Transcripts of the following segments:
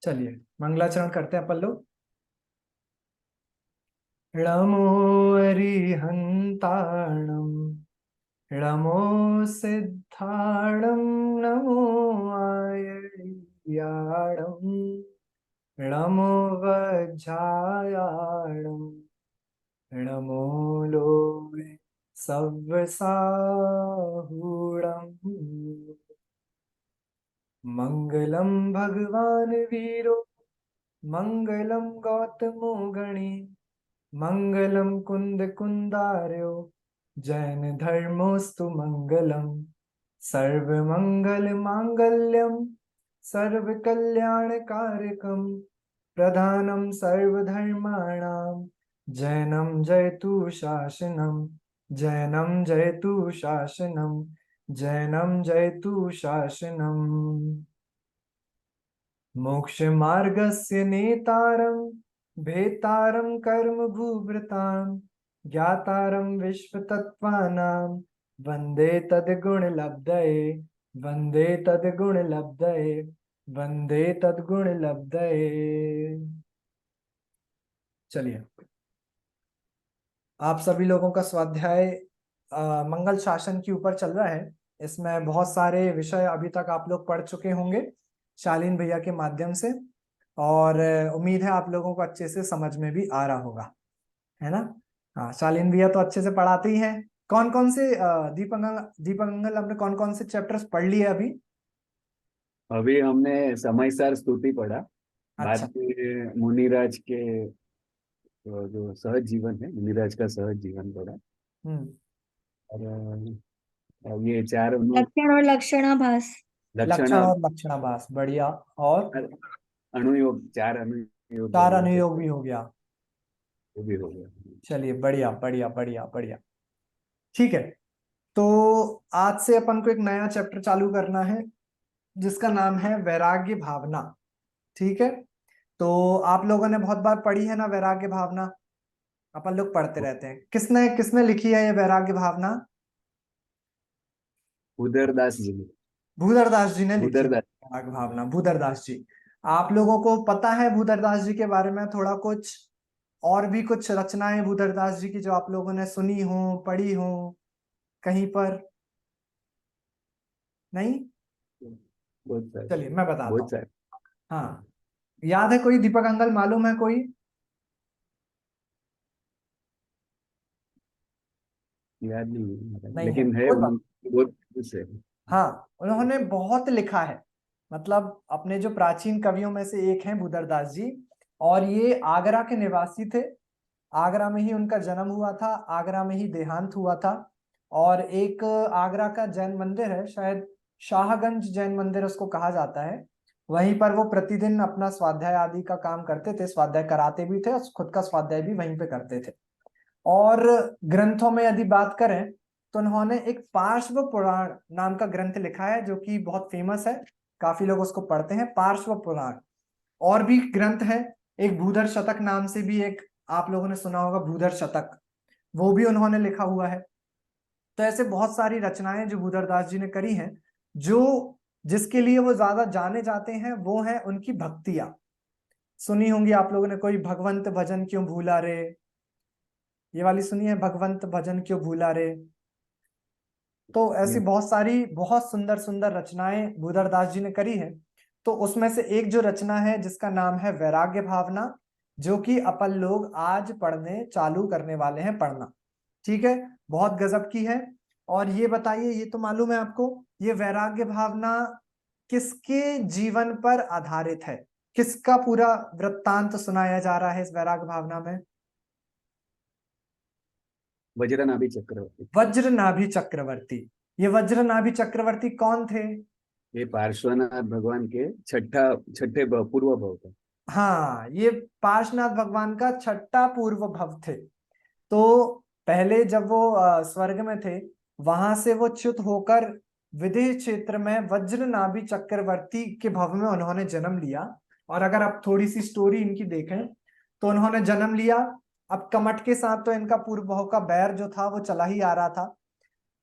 चलिए मंगलाचरण करते हैं अपन लोग। णमो अरिहंताणं णमो सिद्धाणं नमो आयर्याणं णमो वज्रायाणं णमो लोके सव्यसाहूणम्। मंगलम भगवान वीरो मंगलम गौतमो गणे मंगलम कुंद कुंदार्यो जैन धर्मोस्तु मंगलम सर्व मंगल मांगल्यम सर्व कल्याण कारकम प्रधानम सर्वधर्माणाम जैनम जयतु शासनम जैनम जयतु शासनम जैनम जयतु शासनम। मोक्ष मार्गस्य नेतारं भेतारं कर्म भूभृतां ज्ञातारं विश्वतत्त्वानां वन्दे तद्गुणलब्धये वन्दे तद्गुणलब्धये वन्दे तद्गुणलब्धये। चलिए आप सभी लोगों का स्वाध्याय मंगल शासन के ऊपर चल रहा है। इसमें बहुत सारे विषय अभी तक आप लोग पढ़ चुके होंगे शालीन भैया के माध्यम से, और उम्मीद है आप लोगों को अच्छे से समझ में भी आ रहा होगा, है ना। हाँ, शालीन भैया तो अच्छे से पढ़ाते ही हैं। कौन कौन से दीपक अंगल हमने कौन कौन से चैप्टर्स पढ़ लिए अभी? अभी हमने समयसार स्तुति पढ़ा। अच्छा। बाद में मुनिराज के जो सहज जीवन है, मुनिराज का सहज जीवन पढ़ा। हम्म। और ये चार लक्षण और लक्षणाभास। लक्षण लक्षण और लक्षणाभास, बढ़िया। और अनुयोग, चार अनुयोग हो चार गए थे, अनुयोग भी हो गया। वो भी हो गया। चलिए बढ़िया बढ़िया बढ़िया बढ़िया। ठीक है, तो आज से अपन को एक नया चैप्टर चालू करना है जिसका नाम है वैराग्य भावना। ठीक है, तो आप लोगों ने बहुत बार पढ़ी है ना वैराग्य भावना, अपन लोग पढ़ते रहते हैं। किसने किसने लिखी है ये वैराग्य भावना? भूधरदास जी ने। भूधरदास जी ने लिखी है भूधरदास। वैराग्य भावना, भूधरदास जी। आप लोगों को पता है भूधरदास जी के बारे में थोड़ा कुछ, और भी कुछ रचनाएं भूधरदास जी की जो आप लोगों ने सुनी हो, पढ़ी हो कहीं पर? नहीं? बहुत सारे। चलिए मैं बताता बहुत हूँ। सारे। हाँ, याद है कोई? दीपक अंकल मालूम है कोई? याद नहीं, नहीं है, लेकिन है कोई बात। बहुत कुछ है। हाँ, उन्होंने बहुत लिखा है। मतलब अपने जो प्राचीन कवियों में से एक हैं भूधरदास जी, और ये आगरा के निवासी थे। आगरा में ही उनका जन्म हुआ था, आगरा में ही देहांत हुआ था। और एक आगरा का जैन मंदिर है, शायद शाहगंज जैन मंदिर उसको कहा जाता है। वहीं पर वो प्रतिदिन अपना स्वाध्याय आदि का काम करते थे, स्वाध्याय कराते भी थे और खुद का स्वाध्याय भी वहीं पे करते थे। और ग्रंथों में यदि बात करें तो उन्होंने एक पार्श्व पुराण नाम का ग्रंथ लिखा है जो कि बहुत फेमस है, काफी लोग उसको पढ़ते हैं, पार्श्व पुराण। और भी ग्रंथ है, एक भूधर शतक नाम से भी एक आप लोगों ने सुना होगा, भूधर शतक, वो भी उन्होंने लिखा हुआ है। तो ऐसे बहुत सारी रचनाएं जो भूधरदास जी ने करी हैं, जो जिसके लिए वो ज्यादा जाने जाते हैं वो है उनकी भक्तियां। सुनी होंगी आप लोगों ने कोई, भगवंत भजन क्यों भूला रे, ये वाली सुनी है, भगवंत भजन क्यों भूला रे। तो ऐसी बहुत सारी बहुत सुंदर सुंदर रचनाएं भूधरदास जी ने करी है। तो उसमें से एक जो रचना है जिसका नाम है वैराग्य भावना, जो कि अपन लोग आज पढ़ने चालू करने वाले हैं पढ़ना। ठीक है, बहुत गजब की है। और ये बताइए, ये तो मालूम है आपको, ये वैराग्य भावना किसके जीवन पर आधारित है? किसका पूरा वृत्तांत सुनाया जा रहा है इस वैराग्य भावना में? वज्रनाभि चक्रवर्ती। वज्रनाभि चक्रवर्ती। ये वज्रनाभि चक्रवर्ती कौन थे? ये पार्श्वनाथ भगवान के छठे पूर्व भव थे। हाँ, ये पार्श्वनाथ भगवान का छठा पूर्व भव थे। तो पहले जब वो स्वर्ग में थे, वहां से वो च्युत होकर विदेह क्षेत्र में वज्रनाभि चक्रवर्ती के भव में उन्होंने जन्म लिया। और अगर आप थोड़ी सी स्टोरी इनकी देखें तो उन्होंने जन्म लिया, अब कमठ के साथ तो इनका पूर्व भव का बैर जो था वो चला ही आ रहा था।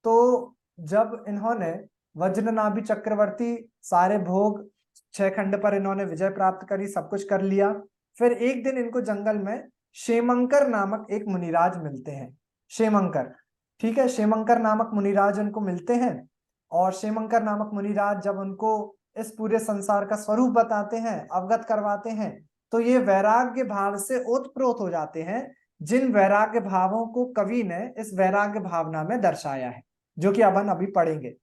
तो जब इन्होंने वज्रनाभि चक्रवर्ती सारे भोग 6 खंड पर इन्होंने विजय प्राप्त करी, सब कुछ कर लिया। फिर एक दिन इनको जंगल में क्षेमंकर नामक एक मुनिराज मिलते हैं। क्षेमंकर, ठीक है, क्षेमंकर नामक मुनिराज उनको मिलते हैं। और क्षेमंकर नामक मुनिराज जब उनको इस पूरे संसार का स्वरूप बताते हैं, अवगत करवाते हैं, तो ये वैराग्य भाव से ओतप्रोत हो जाते हैं, जिन वैराग्य भावों को कवि ने इस वैराग्य भावना में दर्शाया है, जो कि अपन अभी पढ़ेंगे।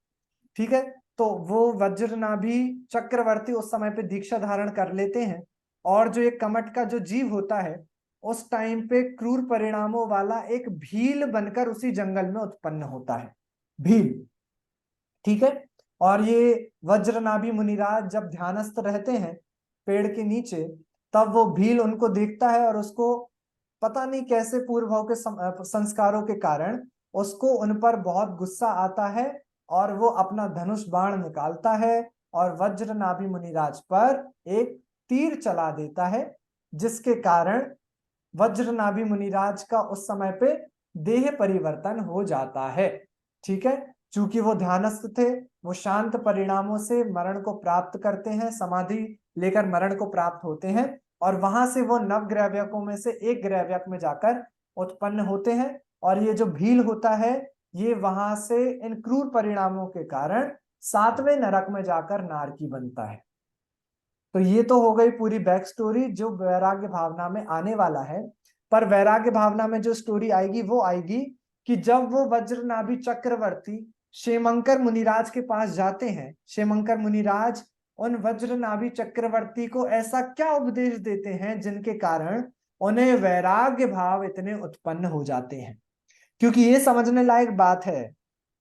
ठीक है, तो वो वज्रनाभि चक्रवर्ती उस समय पे दीक्षा धारण कर लेते हैं। और जो एक कमट का जो जीव होता है, उस टाइम पे क्रूर परिणामों वाला एक भील बनकर उसी जंगल में उत्पन्न होता है, भील। ठीक है, और ये वज्रनाभि मुनिराज जब ध्यानस्थ रहते हैं पेड़ के नीचे, तब वो भील उनको देखता है और उसको पता नहीं कैसे पूर्व भाव के संस्कारों के कारण उसको उन पर बहुत गुस्सा आता है, और वो अपना धनुष बाण निकालता है और वज्रनाभि मुनिराज पर एक तीर चला देता है, जिसके कारण वज्रनाभि मुनिराज का उस समय पे देह परिवर्तन हो जाता है। ठीक है, चूंकि वो ध्यानस्थ थे, वो शांत परिणामों से मरण को प्राप्त करते हैं, समाधि लेकर मरण को प्राप्त होते हैं, और वहां से वो नवग्रहव्यकों में से एक ग्रहव्यक में जाकर उत्पन्न होते हैं। और ये जो भील होता है, ये वहां से इन क्रूर परिणामों के कारण 7वें नरक में जाकर नारकी बनता है। तो ये तो हो गई पूरी बैक स्टोरी जो वैराग्य भावना में आने वाला है। पर वैराग्य भावना में जो स्टोरी आएगी वो आएगी कि जब वो वज्रनाभि चक्रवर्ती क्षेमंकर मुनिराज के पास जाते हैं, क्षेमंकर मुनिराज उन वज्रनाभि चक्रवर्ती को ऐसा क्या उपदेश देते हैं जिनके कारण उन्हें वैराग्य भाव इतने उत्पन्न हो जाते हैं। क्योंकि ये समझने लायक बात है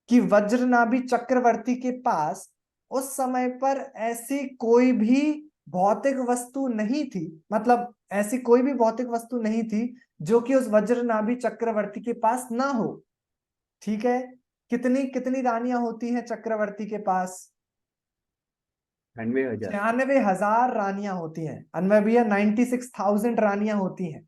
कि वज्रनाभि चक्रवर्ती के पास उस समय पर ऐसी कोई भी भौतिक वस्तु नहीं थी, मतलब ऐसी कोई भी भौतिक वस्तु नहीं थी जो कि उस वज्रनाभि चक्रवर्ती के पास ना हो। ठीक है, कितनी कितनी रानियां होती हैं चक्रवर्ती के पास? 96,000। 96,000 रानियां होती हैं। अनवय भैया 96,000 रानियां होती हैं।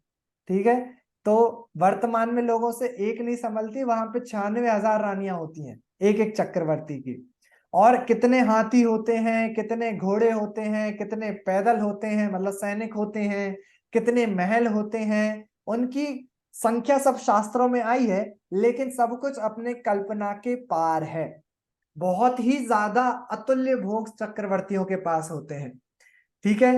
ठीक है, तो वर्तमान में लोगों से एक नहीं संभलती, वहां पे 96,000 रानियां होती हैं एक एक चक्रवर्ती की। और कितने हाथी होते हैं, कितने घोड़े होते हैं, कितने पैदल होते हैं, मतलब सैनिक होते हैं, कितने महल होते हैं, उनकी संख्या सब शास्त्रों में आई है, लेकिन सब कुछ अपने कल्पना के पार है। बहुत ही ज्यादा अतुल्य भोग चक्रवर्तियों के पास होते हैं। ठीक है,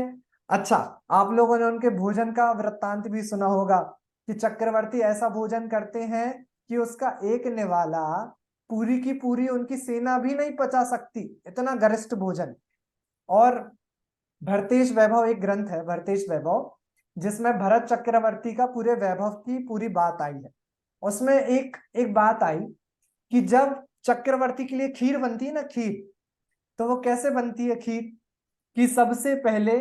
अच्छा, आप लोगों ने उनके भोजन का वृत्तांत भी सुना होगा कि चक्रवर्ती ऐसा भोजन करते हैं कि उसका एक निवाला पूरी की पूरी उनकी सेना भी नहीं पचा सकती, इतना गरिष्ठ भोजन। और भरतेश वैभव एक ग्रंथ है, भरतेश वैभव, जिसमें भरत चक्रवर्ती का पूरे वैभव की पूरी बात आई है। उसमें एक एक बात आई कि जब चक्रवर्ती के लिए खीर बनती है ना, खीर, तो वो कैसे बनती है खीर? कि सबसे पहले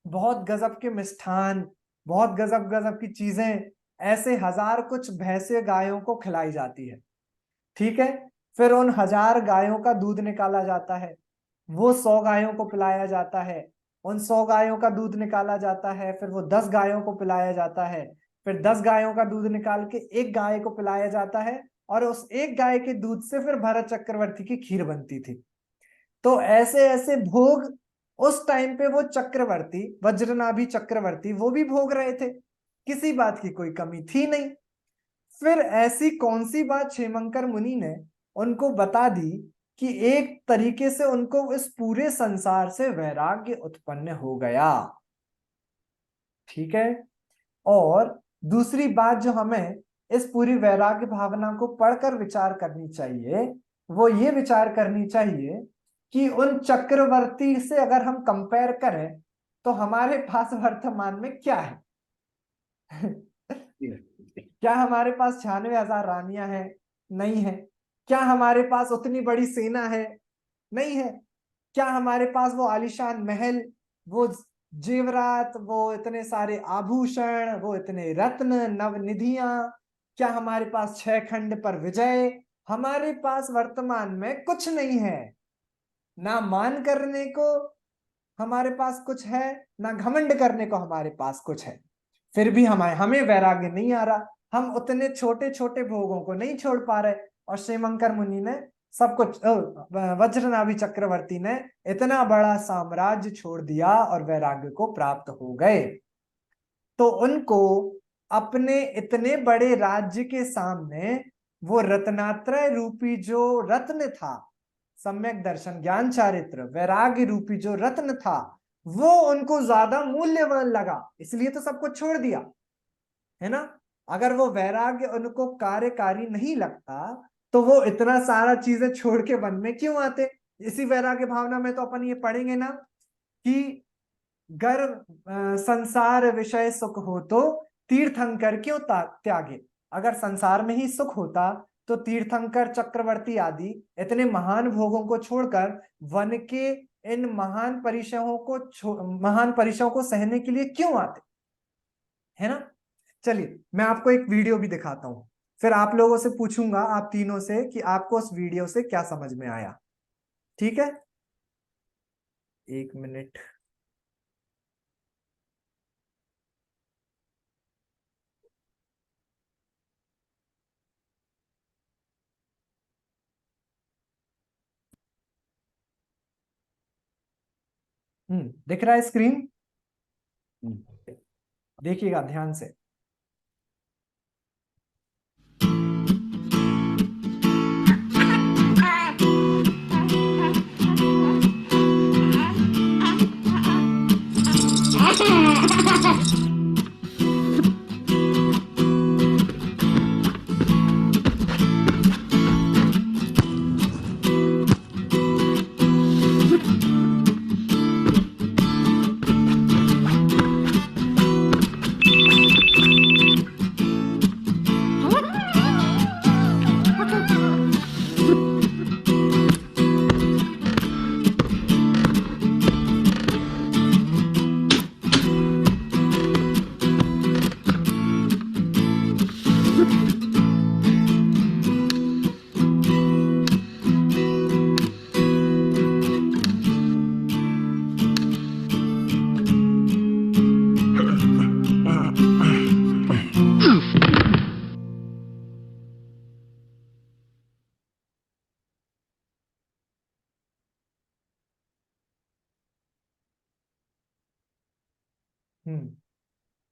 बहुत गजब के मिष्ठान, बहुत गजब गजब की चीजें ऐसे 1000 कुछ भैंसे गायों को खिलाई जाती है। ठीक है, फिर उन 1000 गायों का दूध निकाला जाता है, वो 100 गायों को पिलाया जाता है, उन 100 गायों का दूध निकाला जाता है, फिर वो 10 गायों को पिलाया जाता है, फिर 10 गायों का दूध निकाल के एक गाय को पिलाया जाता है, और उस एक गाय के दूध से फिर भरत चक्रवर्ती की खीर बनती थी। तो ऐसे ऐसे भोग उस टाइम पे वो चक्रवर्ती, वज्रनाभि चक्रवर्ती, वो भी भोग रहे थे, किसी बात की कोई कमी थी नहीं। फिर ऐसी कौन सी बात क्षेमंकर मुनि ने उनको बता दी कि एक तरीके से उनको इस पूरे संसार से वैराग्य उत्पन्न हो गया। ठीक है, और दूसरी बात जो हमें इस पूरी वैराग्य भावना को पढ़कर विचार करनी चाहिए, वो ये विचार करनी चाहिए कि उन चक्रवर्ती से अगर हम कंपेयर करें तो हमारे पास वर्तमान में क्या है? क्या हमारे पास 96,000 रानियां हैं? नहीं है। क्या हमारे पास उतनी बड़ी सेना है? नहीं है। क्या हमारे पास वो आलीशान महल, वो जेवरात, वो इतने सारे आभूषण, वो इतने रत्न नवनिधियां? क्या हमारे पास 6 खंड पर विजय? हमारे पास वर्तमान में कुछ नहीं है। ना मान करने को हमारे पास कुछ है, ना घमंड करने को हमारे पास कुछ है। फिर भी हमें वैराग्य नहीं आ रहा, हम उतने छोटे छोटे भोगों को नहीं छोड़ पा रहे। और क्षेमंकर मुनि ने सब कुछ वज्रनाभि चक्रवर्ती ने इतना बड़ा साम्राज्य छोड़ दिया और वैराग्य को प्राप्त हो गए। तो उनको अपने इतने बड़े राज्य के सामने वो रत्नात्रय रूपी जो रत्न था, सम्यक दर्शन, ज्ञान, चारित्र, वैराग्य रूपी जो रत्न था, वो उनको ज्यादा मूल्यवान लगा, इसलिए तो सब कुछ छोड़ दिया, है ना। अगर वो वैराग्य उनको कार्यकारी नहीं लगता तो वो इतना सारा चीजें छोड़ के वन में क्यों आते। इसी वैराग्य भावना में तो अपन ये पढ़ेंगे ना कि गर्व संसार विषय सुख हो तो तीर्थंकर क्यों त्यागे। अगर संसार में ही सुख होता तो तीर्थंकर, चक्रवर्ती आदि इतने महान भोगों को छोड़कर वन के इन महान परिसरों को सहने के लिए क्यों आते, है ना। चलिए मैं आपको एक वीडियो भी दिखाता हूं, फिर आप लोगों से पूछूंगा, आप तीनों से, कि आपको उस वीडियो से क्या समझ में आया। ठीक है, 1 मिनट। दिख रहा है स्क्रीन? देखिएगा ध्यान से।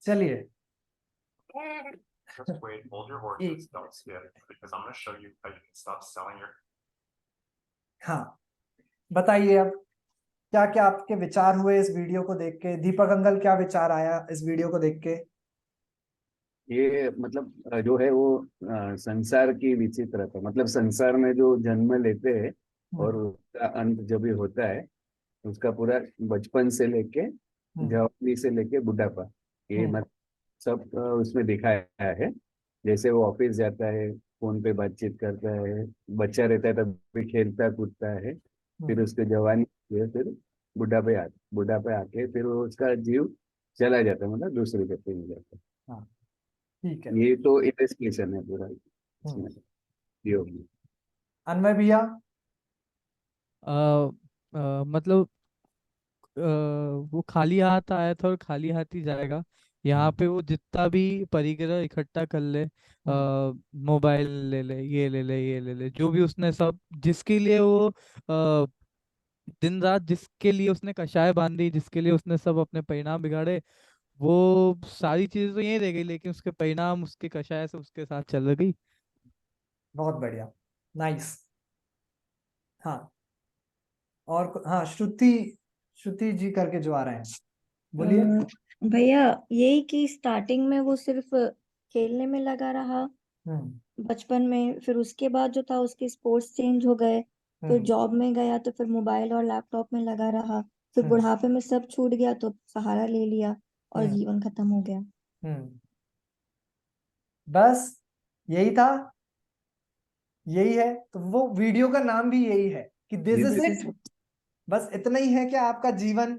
चलिए Just wait, hold your horses, don't skip, because I'm gonna show you how you can stop selling your. हाँ, बताइए अब क्या क्या आपके विचार हुए इस वीडियो को देख के। दीपक अंकल, क्या विचार आया इस वीडियो को देख के? ये मतलब जो है वो संसार की विचित्रता, मतलब संसार में जो जन्म लेते हैं और उसका अंत जब भी होता है, उसका पूरा बचपन से लेके जवानी से लेके बुढ़ापा, ये मतलब सब उसमें दिखाया है। जैसे वो ऑफिस जाता है, फोन पे बातचीत करता है, बच्चा रहता है तब भी खेलता कूदता है, फिर उसके जवानी है, फिर बुढ़ापे आके फिर वो उसका जीव चला जाता है, मतलब दूसरे व्यक्ति में जाता है। हाँ, ठीक है। ये तो इन्वेस्टिगेशन है पूरा इसमें, योग में। अनमय भैया? मतलब वो खाली हाथ आया था और खाली हाथ ही जाएगा। यहाँ पे वो जितना भी परिग्रह इकट्ठा कर ले, मोबाइल ले ले, ये ले ले, ये ले ले, जो भी उसने सब, जिसके लिए वो दिन रात, जिसके लिए उसने कषाय बांधी, जिसके लिए उसने सब अपने परिणाम बिगाड़े, वो सारी चीजें तो यही रह गई, लेकिन उसके परिणाम उसके कषाय से उसके साथ चल गई। बहुत बढ़िया, नाइस। हाँ, और हाँ, श्रुति, श्रुति जी करके जो आ रहे हैं, बोलिए। भैया यही कि स्टार्टिंग में वो सिर्फ खेलने में लगा रहा बचपन में, फिर उसके बाद जो था उसके स्पोर्ट्स चेंज हो गए, फिर जॉब में गया तो फिर मोबाइल और लैपटॉप में लगा रहा, फिर बुढ़ापे में सब छूट गया तो सहारा ले लिया और जीवन खत्म हो गया। बस यही था, यही है। तो वो वीडियो का नाम भी यही है कि दिस इज इट। बस इतना ही है कि आपका जीवन,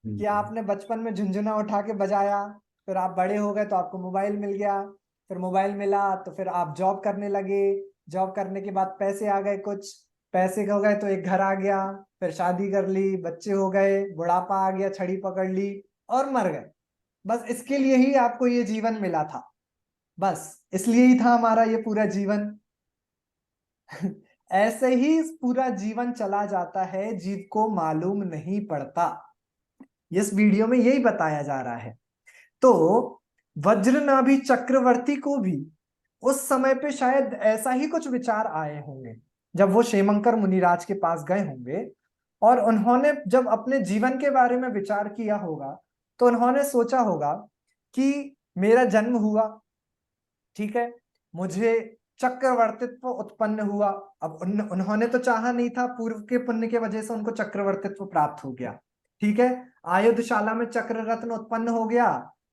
कि आपने बचपन में झुंझुना उठा के बजाया, फिर आप बड़े हो गए तो आपको मोबाइल मिल गया, फिर मोबाइल मिला तो फिर आप जॉब करने लगे, जॉब करने के बाद पैसे आ गए, कुछ पैसे हो गए तो एक घर आ गया, फिर शादी कर ली, बच्चे हो गए, बुढ़ापा आ गया, छड़ी पकड़ ली और मर गए। बस इसके लिए ही आपको ये जीवन मिला था, बस इसलिए ही था हमारा ये पूरा जीवन। ऐसे ही पूरा जीवन चला जाता है, जीव को मालूम नहीं पड़ता। इस वीडियो में यही बताया जा रहा है। तो वज्रनाभि चक्रवर्ती को भी उस समय पे शायद ऐसा ही कुछ विचार आए होंगे जब वो क्षेमंकर मुनिराज के पास गए होंगे, और उन्होंने जब अपने जीवन के बारे में विचार किया होगा तो उन्होंने सोचा होगा कि मेरा जन्म हुआ, ठीक है, मुझे चक्रवर्तित्व उत्पन्न हुआ। अब उन्होंने तो चाहा नहीं था, पूर्व के पुण्य के वजह से उनको चक्रवर्तित्व प्राप्त हो गया, ठीक है। आयुधशाला में चक्र रत्न उत्पन्न हो गया,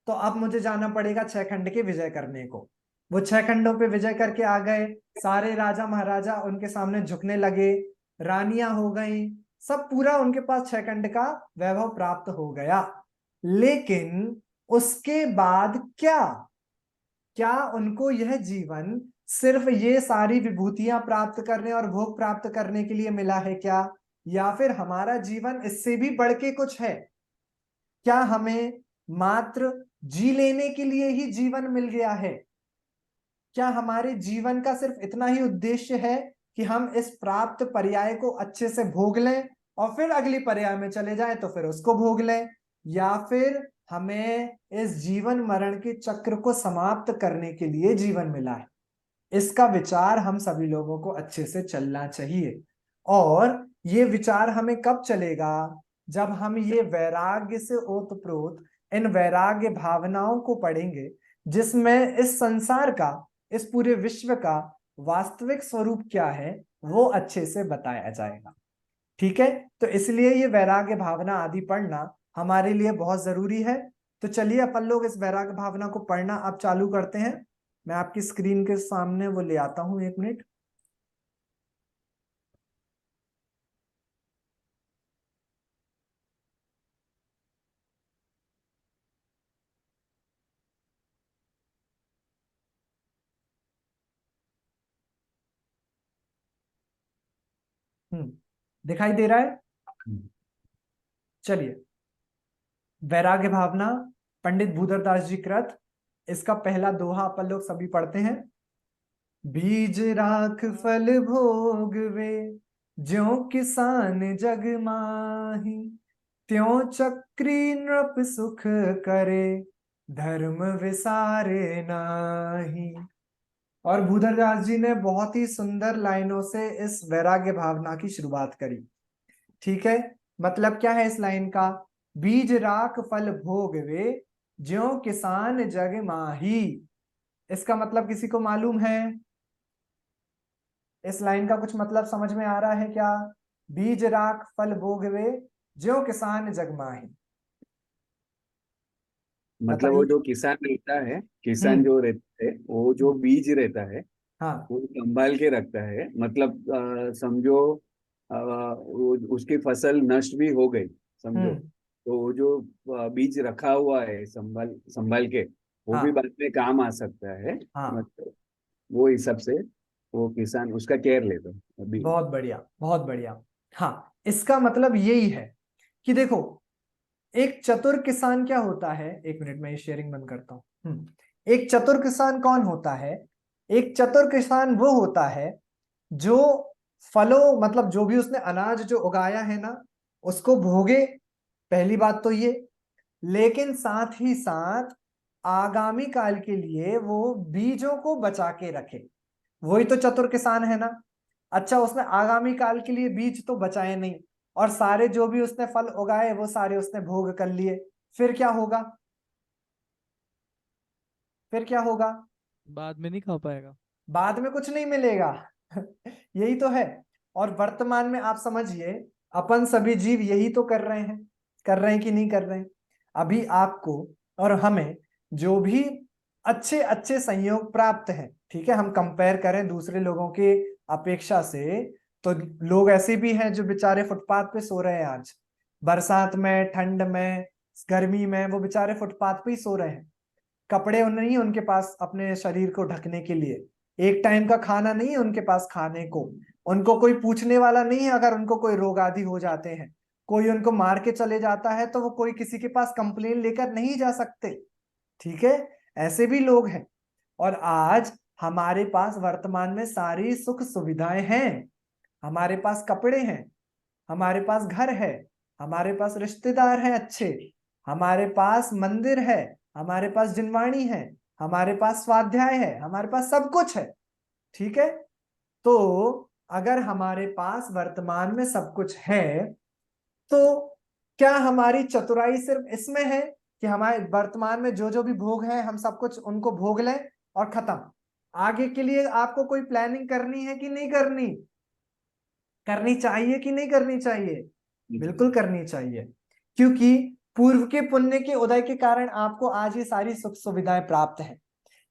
तो अब मुझे जाना पड़ेगा 6 खंड के विजय करने को। वो 6 खंडों पे विजय करके आ गए, सारे राजा महाराजा उनके सामने झुकने लगे, रानियां हो गई, सब पूरा उनके पास 6 खंड का वैभव प्राप्त हो गया। लेकिन उसके बाद क्या उनको यह जीवन सिर्फ ये सारी विभूतियां प्राप्त करने और भोग प्राप्त करने के लिए मिला है क्या, या फिर हमारा जीवन इससे भी बढ़ के कुछ है? क्या हमें मात्र जी लेने के लिए ही जीवन मिल गया है? क्या हमारे जीवन का सिर्फ इतना ही उद्देश्य है कि हम इस प्राप्त पर्याय को अच्छे से भोग लें और फिर अगली पर्याय में चले जाएं तो फिर उसको भोग लें, या फिर हमें इस जीवन मरण के चक्र को समाप्त करने के लिए जीवन मिला है? इसका विचार हम सभी लोगों को अच्छे से चलना चाहिए। और ये विचार हमें कब चलेगा? जब हम ये वैराग्य से ओतप्रोत इन वैराग्य भावनाओं को पढ़ेंगे, जिसमें इस संसार का, इस पूरे विश्व का वास्तविक स्वरूप क्या है वो अच्छे से बताया जाएगा, ठीक है। तो इसलिए ये वैराग्य भावना आदि पढ़ना हमारे लिए बहुत जरूरी है। तो चलिए अपन लोग इस वैराग्य भावना को पढ़ना अब चालू करते हैं। मैं आपकी स्क्रीन के सामने वो ले आता हूं, 1 मिनट। दिखाई दे रहा है? चलिए, वैराग्य भावना पंडित भूधरदास जी कृत, इसका पहला दोहा अपन लोग सभी पढ़ते हैं। बीज राख फल भोग वे, ज्यों किसान जग माही, त्यों चक्री नृप सुख करे, धर्म विसारे नाही। और भूधरदास जी ने बहुत ही सुंदर लाइनों से इस वैराग्य भावना की शुरुआत करी, ठीक है। मतलब क्या है इस लाइन का? बीज राख फल भोग वे, ज्यों किसान जग माही। इसका मतलब किसी को मालूम है? इस लाइन का कुछ मतलब समझ में आ रहा है क्या? बीज राख फल भोग वे, ज्यों किसान जग माही। मतलब वो बताइए। जो किसान रहता है, किसान जो रहता है, वो जो बीज रहता है हाँ। वो संभाल के रखता है। मतलब समझो उसकी फसल नष्ट भी हो गई, समझो, हम्म। तो वो जो बीज रखा हुआ है संभाल संभाल के, वो भी हाँ। बाद में काम आ सकता है। हाँ, मतलब वो हिसाब से वो किसान उसका केयर लेता है अभी। बहुत बढ़िया, बहुत बढ़िया। हाँ, इसका मतलब यही है कि देखो, एक चतुर किसान क्या होता है? 1 मिनट में ये शेयरिंग बंद करता हूं। एक चतुर किसान कौन होता है? एक चतुर किसान वो होता है जो फलों, मतलब जो भी उसने अनाज जो उगाया है ना, उसको भोगे, पहली बात तो ये। लेकिन साथ ही साथ आगामी काल के लिए वो बीजों को बचा के रखे। वही तो चतुर किसान है ना। अच्छा, उसने आगामी काल के लिए बीज तो बचाए नहीं, और सारे जो भी उसने फल उगाए वो सारे उसने भोग कर लिए। फिर क्या होगा? फिर क्या होगा? बाद में नहीं खा पाएगा। बाद में कुछ नहीं मिलेगा। यही तो है। और वर्तमान में आप समझिए, अपन सभी जीव यही तो कर रहे हैं कि नहीं कर रहे हैं? अभी आपको और हमें जो भी अच्छे अच्छे संयोग प्राप्त हैं, ठीक है, हम कंपेयर करें दूसरे लोगों के अपेक्षा से, तो लोग ऐसे भी हैं जो बेचारे फुटपाथ पे सो रहे हैं आज, बरसात में, ठंड में, गर्मी में, वो बेचारे फुटपाथ पे ही सो रहे हैं। कपड़े नहीं है उनके पास अपने शरीर को ढकने के लिए, एक टाइम का खाना नहीं है उनके पास खाने को, उनको कोई पूछने वाला नहीं है अगर उनको कोई रोग आदि हो जाते हैं, कोई उनको मार के चले जाता है तो वो कोई किसी के पास कंप्लेन लेकर नहीं जा सकते, ठीक है। ऐसे भी लोग हैं। और आज हमारे पास वर्तमान में सारी सुख सुविधाएं हैं, हमारे पास कपड़े हैं, हमारे पास घर है, हमारे पास रिश्तेदार हैं अच्छे, हमारे पास मंदिर है, हमारे पास जिनवाणी है, हमारे पास स्वाध्याय है, हमारे पास सब कुछ है। ठीक है, तो अगर हमारे पास वर्तमान में सब कुछ है तो क्या हमारी चतुराई सिर्फ इसमें है कि हमारे वर्तमान में जो जो भी भोग है हम सब कुछ उनको भोग लें और खत्म? आगे के लिए आपको कोई प्लानिंग करनी है कि नहीं करनी? करनी चाहिए कि नहीं करनी चाहिए? बिल्कुल करनी चाहिए, क्योंकि पूर्व के पुण्य के उदय के कारण आपको आज ये सारी सुख सुविधाएं प्राप्त हैं।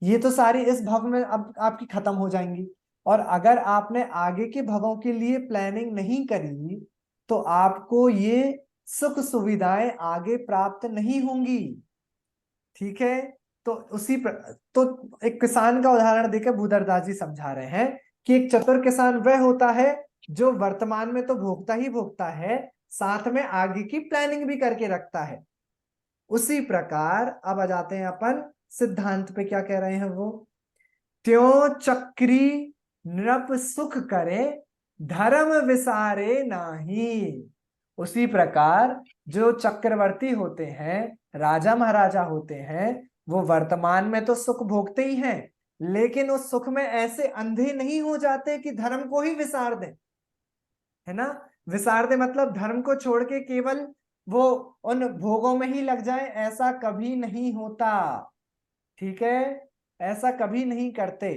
ये तो सारी इस भव में अब आपकी खत्म हो जाएंगी, और अगर आपने आगे के भवों के लिए प्लानिंग नहीं करी तो आपको ये सुख सुविधाएं आगे प्राप्त नहीं होंगी। ठीक है, तो तो एक किसान का उदाहरण देकर भूधरदास जी समझा रहे हैं कि एक चतुर किसान वह होता है जो वर्तमान में तो भोगता ही भोगता है, साथ में आगे की प्लानिंग भी करके रखता है। उसी प्रकार अब आ जाते हैं अपन सिद्धांत पे, क्या कह रहे हैं वो, त्यों चक्री नृप सुख करे धर्म विसारे नाही। उसी प्रकार जो चक्रवर्ती होते हैं, राजा महाराजा होते हैं, वो वर्तमान में तो सुख भोगते ही हैं, लेकिन उस सुख में ऐसे अंधे नहीं हो जाते कि धर्म को ही विसार दें। है ना, विसार दे मतलब धर्म को छोड़ के केवल वो उन भोगों में ही लग जाए, ऐसा कभी नहीं होता। ठीक है, ऐसा कभी नहीं करते।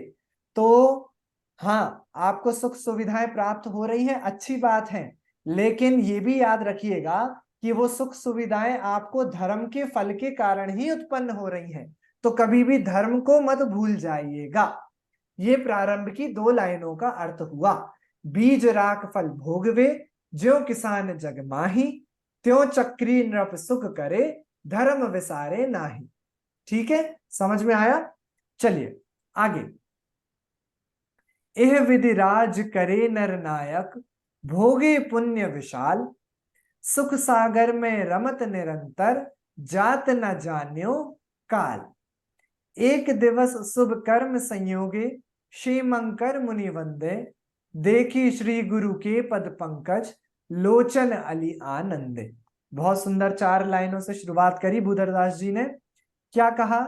तो हाँ, आपको सुख सुविधाएं प्राप्त हो रही हैं, अच्छी बात है, लेकिन ये भी याद रखिएगा कि वो सुख सुविधाएं आपको धर्म के फल के कारण ही उत्पन्न हो रही हैं, तो कभी भी धर्म को मत भूल जाइएगा। ये प्रारंभ की 2 लाइनों का अर्थ हुआ। बीज राख फल भोगवे, ज्यों किसान जग माही, त्यों चक्री नृप सुख करे धर्म विसारे नाही। ठीक है, समझ में आया? चलिए आगे। एह विधि राज करे नर नायक, भोगे पुण्य विशाल, सुख सागर में रमत निरंतर, जात न जान्यो काल। एक दिवस शुभ कर्म संयोगे, क्षेमंकर मुनि वंदे, देखी श्री गुरु के पद पंकज, लोचन अली आनंदे। बहुत सुंदर 4 लाइनों से शुरुआत करी भूधरदास जी ने। क्या कहा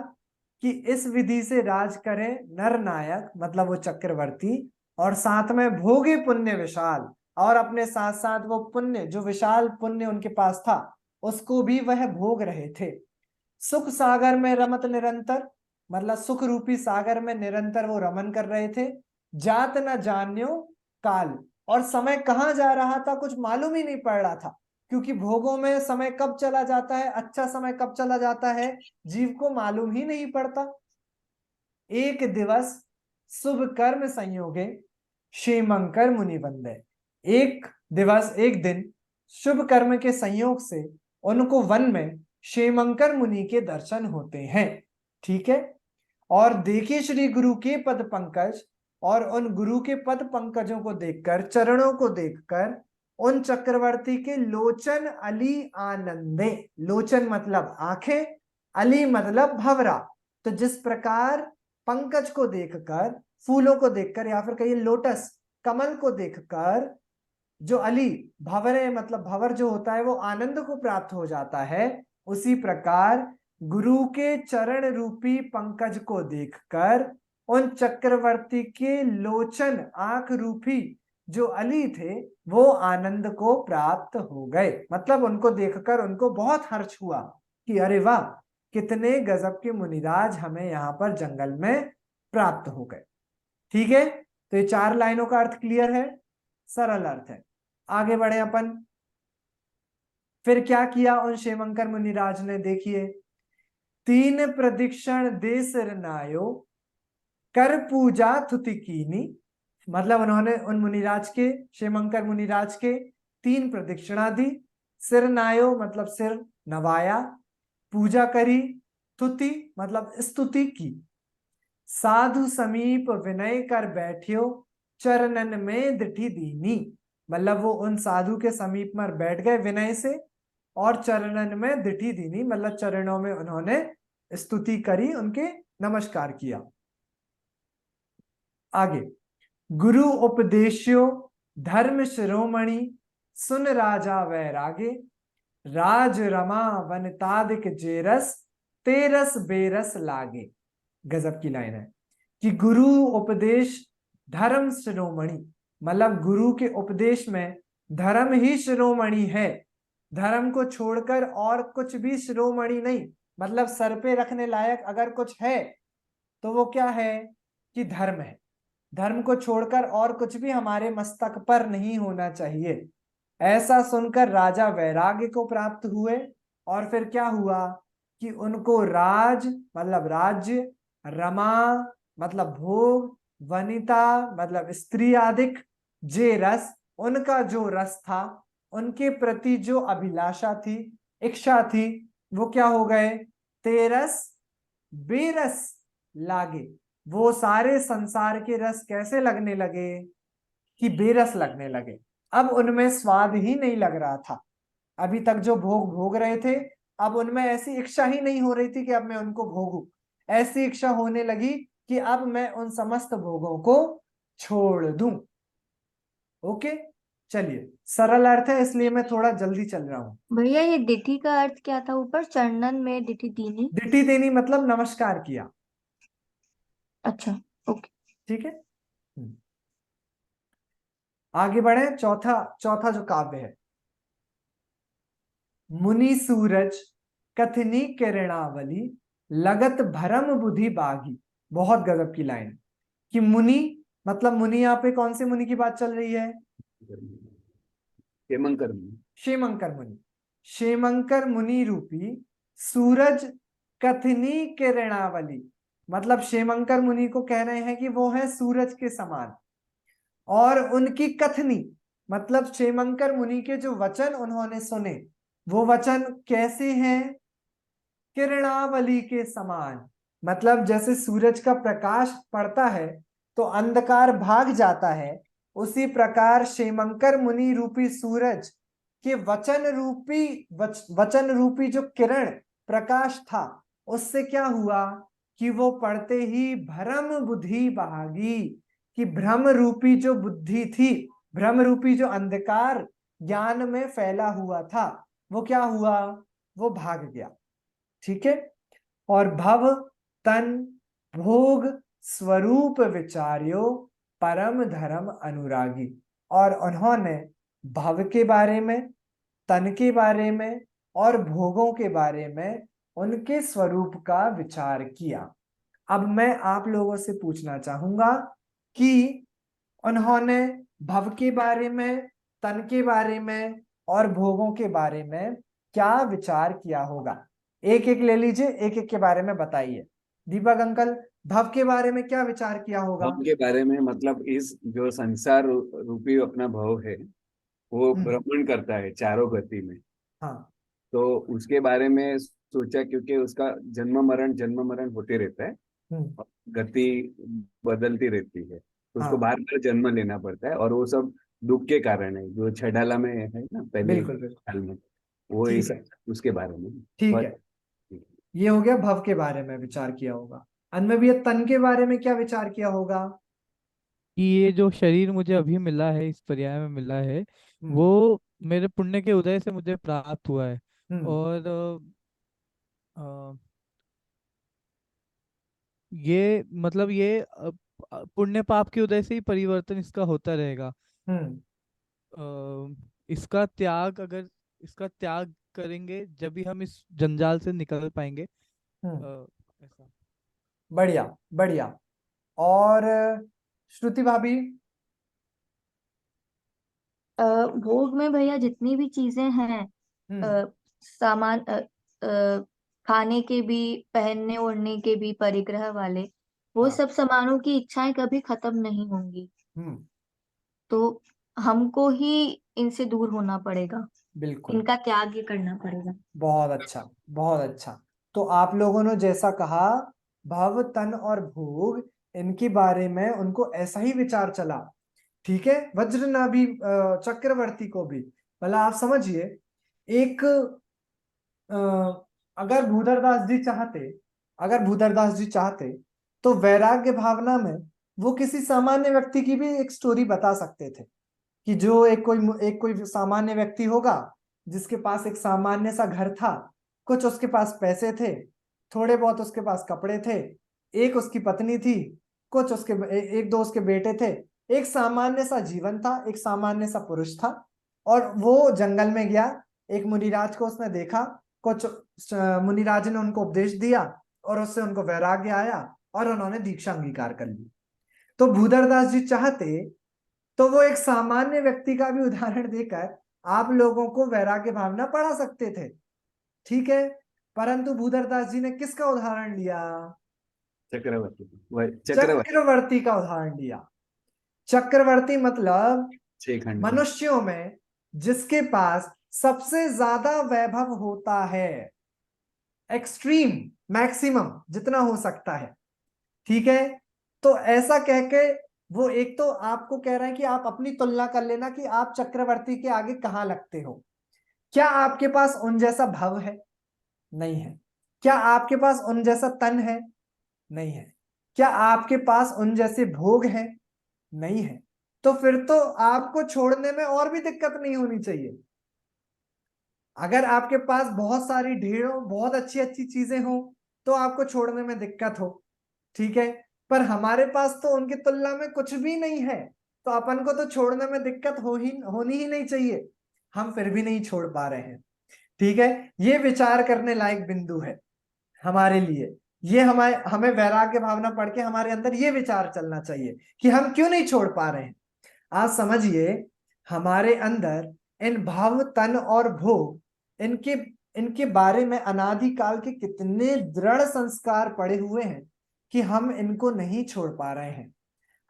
कि इस विधि से राज करे नर नायक, मतलब वो चक्रवर्ती, और साथ में भोगे पुण्य विशाल, और अपने साथ साथ वो पुण्य, जो विशाल पुण्य उनके पास था, उसको भी वह भोग रहे थे। सुख सागर में रमत निरंतर, मतलब सुख रूपी सागर में निरंतर वो रमन कर रहे थे। जात न जान्यो काल, और समय कहाँ जा रहा था कुछ मालूम ही नहीं पड़ रहा था, क्योंकि भोगों में समय कब चला जाता है, अच्छा समय कब चला जाता है, जीव को मालूम ही नहीं पड़ता। एक दिवस शुभ कर्म संयोगे, क्षेमंकर मुनि वंदे। एक दिवस, एक दिन शुभ कर्म के संयोग से उनको वन में क्षेमंकर मुनि के दर्शन होते हैं। ठीक है, और देखिए श्री गुरु के पद पंकज, और उन गुरु के पद पंकजों को देखकर, चरणों को देखकर, उन चक्रवर्ती के लोचन अली आनंदे। लोचन मतलब आंखें, अली मतलब भंवरा। तो जिस प्रकार पंकज को देखकर, फूलों को देखकर, या फिर कहिए लोटस कमल को देखकर जो अली भंवरे, मतलब भंवर जो होता है वो आनंद को प्राप्त हो जाता है, उसी प्रकार गुरु के चरण रूपी पंकज को देखकर उन चक्रवर्ती के लोचन, आंख रूपी जो अली थे, वो आनंद को प्राप्त हो गए। मतलब उनको देखकर उनको बहुत हर्ष हुआ कि अरे वाह, कितने गजब के मुनिराज हमें यहाँ पर जंगल में प्राप्त हो गए। ठीक है, तो ये 4 लाइनों का अर्थ क्लियर है, सरल अर्थ है। आगे बढ़े अपन। फिर क्या किया उन क्षेमंकर मुनिराज ने, देखिए, 3 प्रदक्षिण दे सिर नायो, कर पूजा थुति कीनी। मतलब उन्होंने उन मुनिराज के, क्षेमंकर मुनिराज के 3 प्रदक्षिणा दी। सिर नायो मतलब सिर नवाया, पूजा करी, थुति मतलब स्तुति की। साधु समीप विनय कर बैठियो, चरणन में दिठी दीनी। मतलब वो उन साधु के समीप में बैठ गए विनय से, और चरणन में दिठी दीनी मतलब चरणों में उन्होंने स्तुति करी, उनके नमस्कार किया। आगे, गुरु उपदेश्यो धर्म शिरोमणि सुन राजा वैरागे, राज रमा वनितादिक जेरस, तेरस बेरस लागे। गजब की लाइन है कि गुरु उपदेश धर्म शिरोमणि, मतलब गुरु के उपदेश में धर्म ही शिरोमणि है। धर्म को छोड़कर और कुछ भी शिरोमणि नहीं, मतलब सर पे रखने लायक अगर कुछ है तो वो क्या है कि धर्म है। धर्म को छोड़कर और कुछ भी हमारे मस्तक पर नहीं होना चाहिए। ऐसा सुनकर राजा वैराग्य को प्राप्त हुए और फिर क्या हुआ कि उनको राज मतलब राज्य, रमा मतलब भोग, वनिता मतलब स्त्री आदिक, जे रस उनका जो रस था, उनके प्रति जो अभिलाषा थी, इच्छा थी, वो क्या हो गए, तेरस बेरस लागे। वो सारे संसार के रस कैसे लगने लगे कि बेरस लगने लगे। अब उनमें स्वाद ही नहीं लग रहा था। अभी तक जो भोग भोग रहे थे, अब उनमें ऐसी इच्छा ही नहीं हो रही थी कि अब मैं उनको भोगूं। ऐसी इच्छा होने लगी कि अब मैं उन समस्त भोगों को छोड़ दूं। ओके, चलिए, सरल अर्थ है इसलिए मैं थोड़ा जल्दी चल रहा हूं। भैया ये दिठि का अर्थ क्या था? ऊपर चरणन में दिठि दीनी। दिठी देनी मतलब नमस्कार किया। अच्छा, ओके। ठीक है, आगे बढ़े। चौथा चौथा जो काव्य है, मुनि सूरज कथनी किरणावली, लगत भरम बुद्धि बागी। बहुत गजब की लाइन कि मुनि मतलब मुनि, यहाँ पे कौन से मुनि की बात चल रही है, क्षेमंकर क्षेमंकर मुनि। क्षेमंकर मुनि रूपी सूरज कथनी किरणावली, मतलब क्षेमंकर मुनि को कह रहे हैं कि वो है सूरज के समान। और उनकी कथनी मतलब क्षेमंकर मुनि के जो वचन उन्होंने सुने, वो वचन कैसे हैं, किरणावली के समान। मतलब जैसे सूरज का प्रकाश पड़ता है तो अंधकार भाग जाता है, उसी प्रकार क्षेमंकर मुनि रूपी सूरज के वचन रूपी जो किरण प्रकाश था, उससे क्या हुआ कि वो पढ़ते ही भ्रम बुद्धि बहागी, कि भ्रम रूपी जो बुद्धि थी, भ्रम रूपी जो अंधकार ज्ञान में फैला हुआ था, वो क्या हुआ, वो भाग गया। ठीक है, और भव तन भोग स्वरूप विचार्यो, परम धर्म अनुरागी। और उन्होंने भव के बारे में, तन के बारे में और भोगों के बारे में उनके स्वरूप का विचार किया। अब मैं आप लोगों से पूछना चाहूंगा कि उन्होंने भव के बारे में, तन के बारे में और भोगों के बारे में क्या विचार किया होगा। एक एक ले लीजिए, एक एक के बारे में बताइए। दीपक अंकल, भव के बारे में क्या विचार किया होगा। भव के बारे में मतलब इस जो संसार रूपी अपना भव है वो भ्रमण करता है चारों गति में। हाँ, तो उसके बारे में सोचा क्योंकि उसका जन्म मरण होते रहता है, और गति बदलती रहती है, तो उसको हाँ, बार बार जन्म लेना पड़ता है, और वो सब दुख के कारण है जो छठाला में है ना, पहले बिल्कुल बिल्कुल। साल में। वो ठीक इस है, उसके बारे में ठीक बस। है, ये हो गया भव के बारे में विचार किया होगा। अन्य भैया, तन के बारे में क्या विचार किया होगा। कि ये जो शरीर मुझे अभी मिला है, इस पर्याय में मिला है, हम्म वो मेरे पुण्य के उदय से मुझे प्राप्त हुआ है। हम्म और अ, ये मतलब ये पुण्य पाप के उदय से ही परिवर्तन इसका होता रहेगा। हम्म इसका त्याग, अगर इसका त्याग करेंगे जब भी हम इस जंजाल से निकल पाएंगे। हम्म ऐसा। बढ़िया बढ़िया। और श्रुति भाभी। भोग में भैया जितनी भी चीजें हैं, हम्म अ, सामान, खाने के भी, पहनने ओढ़ने के भी, परिग्रह वाले, वो हाँ, सब सामानों की इच्छाएं कभी खत्म नहीं होंगी। हम्म तो हमको ही इनसे दूर होना पड़ेगा, बिल्कुल, इनका त्याग ही करना पड़ेगा। बहुत अच्छा बहुत अच्छा। तो आप लोगों ने जैसा कहा, भव तन और भोग, इनके बारे में उनको ऐसा ही विचार चला। ठीक है, वज्रनाभि चक्रवर्ती को भी, मतलब आप समझिए, एक अ, अगर भूधरदास जी चाहते, अगर भूधरदास जी चाहते तो वैराग्य भावना में वो किसी सामान्य व्यक्ति की भी एक स्टोरी बता सकते थे कि जो एक कोई सामान्य व्यक्ति होगा जिसके पास एक सामान्य सा घर था, कुछ उसके पास पैसे थे, थोड़े बहुत उसके पास कपड़े थे, एक उसकी पत्नी थी, कुछ उसके एक दो उसके बेटे थे, एक सामान्य सा जीवन था, एक सामान्य सा पुरुष था। और वो जंगल में गया, एक मुनिराज को उसने देखा, कुछ मुनिराज ने उनको उपदेश दिया और उससे उनको वैराग्य आया और उन्होंने दीक्षा अंगीकार कर ली। तो भूधरदास जी चाहते तो वो एक सामान्य व्यक्ति का भी उदाहरण देकर आप लोगों को वैराग्य भावना पढ़ा सकते थे, ठीक है। परंतु भूधरदास जी ने किसका उदाहरण लिया? चक्रवर्ती का उदाहरण लिया। चक्रवर्ती मतलब शेखंड मनुष्यों में जिसके पास सबसे ज्यादा वैभव होता है, एक्सट्रीम, मैक्सिमम जितना हो सकता है, ठीक है। तो ऐसा कह के वो एक तो आपको कह रहा है कि आप अपनी तुलना कर लेना कि आप चक्रवर्ती के आगे कहां लगते हो। क्या आपके पास उन जैसा भव है? नहीं है। क्या आपके पास उन जैसा तन है? नहीं है। क्या आपके पास उन जैसे भोग हैं? नहीं है। तो फिर तो आपको छोड़ने में और भी दिक्कत नहीं होनी चाहिए। अगर आपके पास बहुत सारी ढेरों बहुत अच्छी अच्छी चीजें हो तो आपको छोड़ने में दिक्कत हो, ठीक है। पर हमारे पास तो उनकी तुलना में कुछ भी नहीं है, तो अपन को तो छोड़ने में दिक्कत होनी ही नहीं चाहिए। हम फिर भी नहीं छोड़ पा रहे हैं, ठीक है। ये विचार करने लायक बिंदु है हमारे लिए। ये हमें वैराग्य भावना पढ़ के हमारे अंदर ये विचार चलना चाहिए कि हम क्यों नहीं छोड़ पा रहे हैं। आज समझिए, हमारे अंदर इन भाव, तन और भोग, इनके इनके बारे में अनादिकाल के कितने दृढ़ संस्कार पड़े हुए हैं कि हम इनको नहीं छोड़ पा रहे हैं।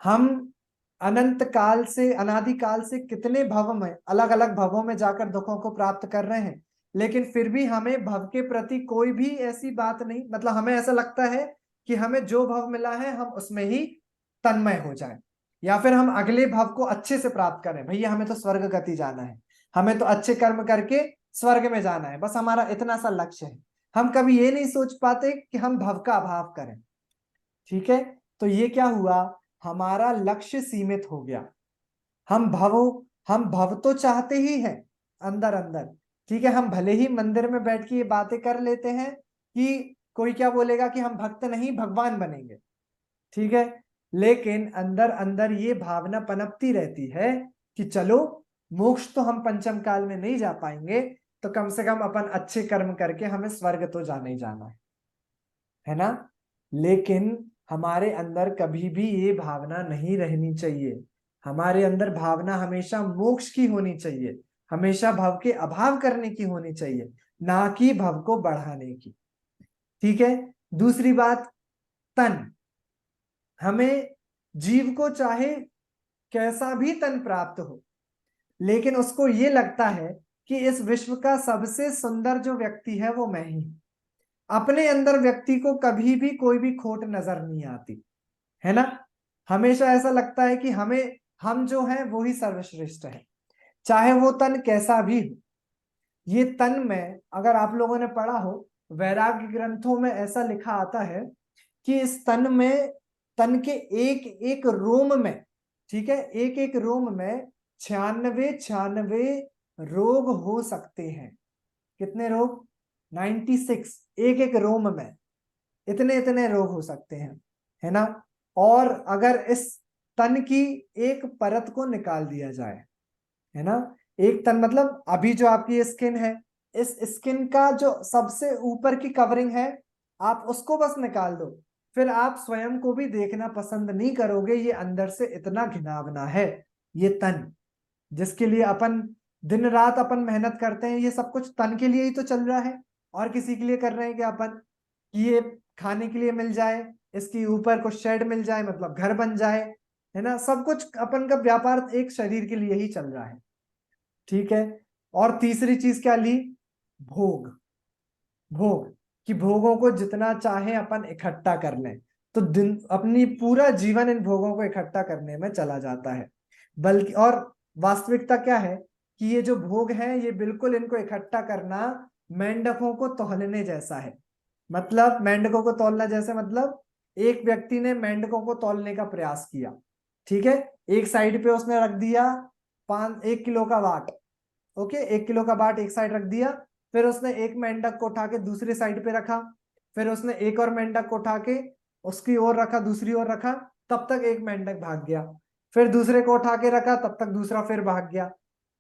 हम अनंत काल से, अनादिकाल से कितने भव में, अलग अलग भवों में जाकर दुखों को प्राप्त कर रहे हैं, लेकिन फिर भी हमें भव के प्रति कोई भी ऐसी बात नहीं, मतलब हमें ऐसा लगता है कि हमें जो भव मिला है हम उसमें ही तन्मय हो जाएं, या फिर हम अगले भव को अच्छे से प्राप्त करें। भैया हमें तो स्वर्ग गति जाना है, हमें तो अच्छे कर्म करके स्वर्ग में जाना है, बस हमारा इतना सा लक्ष्य है। हम कभी ये नहीं सोच पाते कि हम भव का अभाव करें, ठीक है। तो ये क्या हुआ, हमारा लक्ष्य सीमित हो गया। हम भव तो चाहते ही हैं अंदर अंदर, ठीक है। हम भले ही मंदिर में बैठ के ये बातें कर लेते हैं कि कोई क्या बोलेगा कि हम भक्त नहीं भगवान बनेंगे, ठीक है। लेकिन अंदर अंदर ये भावना पनपती रहती है कि चलो मोक्ष तो हम पंचम काल में नहीं जा पाएंगे, तो कम से कम अपन अच्छे कर्म करके हमें स्वर्ग तो जाना ही जाना है ना। लेकिन हमारे अंदर कभी भी ये भावना नहीं रहनी चाहिए। हमारे अंदर भावना हमेशा मोक्ष की होनी चाहिए, हमेशा भव के अभाव करने की होनी चाहिए, ना कि भव को बढ़ाने की, ठीक है। दूसरी बात, तन। हमें जीव को चाहे कैसा भी तन प्राप्त हो, लेकिन उसको ये लगता है कि इस विश्व का सबसे सुंदर जो व्यक्ति है वो मैं ही। अपने अंदर व्यक्ति को कभी भी कोई भी खोट नजर नहीं आती, है ना। हमेशा ऐसा लगता है कि हम जो हैं वो ही सर्वश्रेष्ठ है, चाहे वो तन कैसा भी हो। ये तन में, अगर आप लोगों ने पढ़ा हो वैराग्य ग्रंथों में, ऐसा लिखा आता है कि इस तन में, तन के एक एक रोम में, ठीक है, एक एक रोम में 96 रोग हो सकते हैं। कितने रोग? 96, एक एक रोम में इतने इतने रोग हो सकते हैं, है ना। और अगर इस तन की एक परत को निकाल दिया जाए, है ना, एक तन मतलब अभी जो आपकी स्किन है, इस स्किन का जो सबसे ऊपर की कवरिंग है, आप उसको बस निकाल दो, फिर आप स्वयं को भी देखना पसंद नहीं करोगे। ये अंदर से इतना घिनौना है ये तन, जिसके लिए अपन दिन रात अपन मेहनत करते हैं। ये सब कुछ तन के लिए ही तो चल रहा है, और किसी के लिए कर रहे हैं कि अपन कि ये खाने के लिए मिल जाए, इसके ऊपर कुछ शेड मिल जाए, मतलब घर बन जाए, है ना। सब कुछ अपन का व्यापार एक शरीर के लिए ही चल रहा है, ठीक है। और तीसरी चीज क्या ली? भोग। भोग कि भोगों को जितना चाहे अपन इकट्ठा कर लें, तो दिन अपनी पूरा जीवन इन भोगों को इकट्ठा करने में चला जाता है। बल्कि और वास्तविकता क्या है कि ये जो भोग हैं, ये बिल्कुल इनको इकट्ठा करना मेंढकों को तौलने जैसा है। मतलब मेंढकों को तौलना जैसे, मतलब एक व्यक्ति ने मेंढकों को तौलने का प्रयास किया, ठीक है, एक साइड पे उसने रख दिया 1 किलो का वाट, ओके, 1 किलो का बाट एक साइड रख दिया, फिर उसने एक मेंढक को उठा के दूसरी साइड पे रखा, फिर उसने एक और मेंढक को उठा के उसकी ओर रखा, दूसरी ओर रखा, तब तक एक मेंढक भाग गया, फिर दूसरे को उठा के रखा, तब तक दूसरा फिर भाग गया।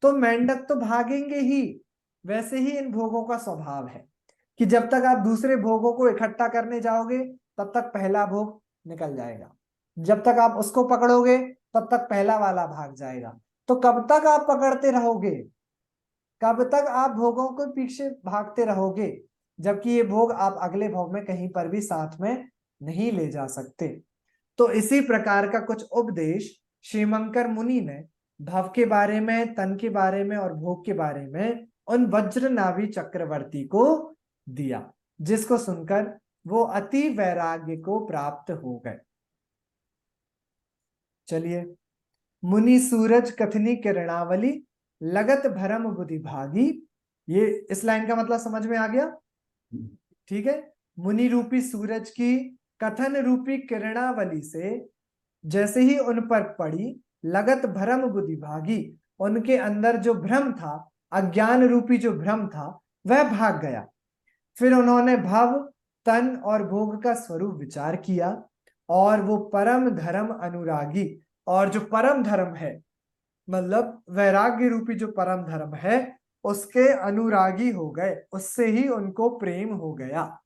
तो मेंढक तो भागेंगे ही। वैसे ही इन भोगों का स्वभाव है कि जब तक आप दूसरे भोगों को इकट्ठा करने जाओगे तब तक पहला भोग निकल जाएगा, जब तक आप उसको पकड़ोगे तब तक पहला वाला भाग जाएगा। तो कब तक आप पकड़ते रहोगे, कब तक आप भोगों के पीछे भागते रहोगे, जबकि ये भोग आप अगले भोग में कहीं पर भी साथ में नहीं ले जा सकते। तो इसी प्रकार का कुछ उपदेश श्रीमंकर मुनि ने भव के बारे में, तन के बारे में और भोग के बारे में उन वज्र नाभि चक्रवर्ती को दिया, जिसको सुनकर वो अति वैराग्य को प्राप्त हो गए। चलिए, मुनि सूरज कथनी किरणावली लगत भरम बुद्धि भागी, ये इस लाइन का मतलब समझ में आ गया? ठीक है, मुनि रूपी सूरज की कथन रूपी किरणावली से जैसे ही उन पर पड़ी, लगत भरम बुद्धि भागी, उनके अंदर जो भ्रम था, अज्ञान रूपी जो भ्रम था, वह भाग गया। फिर उन्होंने भव, तन और भोग का स्वरूप विचार किया और वो परम धर्म अनुरागी, और जो परम धर्म है मतलब वैराग्य रूपी जो परम धर्म है उसके अनुरागी हो गए, उससे ही उनको प्रेम हो गया।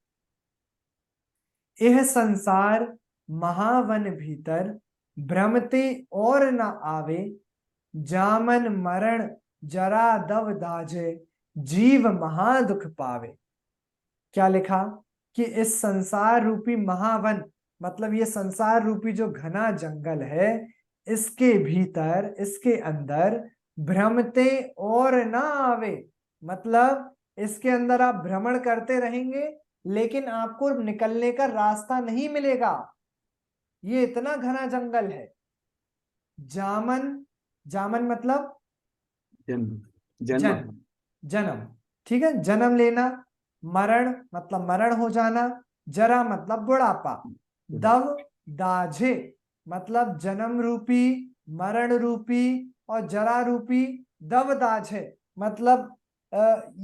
यह संसार महावन भीतर भ्रमते और न आवे, जामन मरण जरा दव दाजे, जीव महादुख पावे। क्या लिखा कि इस संसार रूपी महावन, मतलब ये संसार रूपी जो घना जंगल है, इसके भीतर, इसके अंदर भ्रमते और ना आवे, मतलब इसके अंदर आप भ्रमण करते रहेंगे लेकिन आपको निकलने का रास्ता नहीं मिलेगा। ये इतना घना जंगल है। जामन, जामन मतलब जन्म, जन्म, ठीक है, जन्म लेना। मरण मतलब मरण हो जाना। जरा मतलब बुढ़ापा। दव दाझे मतलब जन्म रूपी, मरण रूपी और जरा रूपी दव दाझे मतलब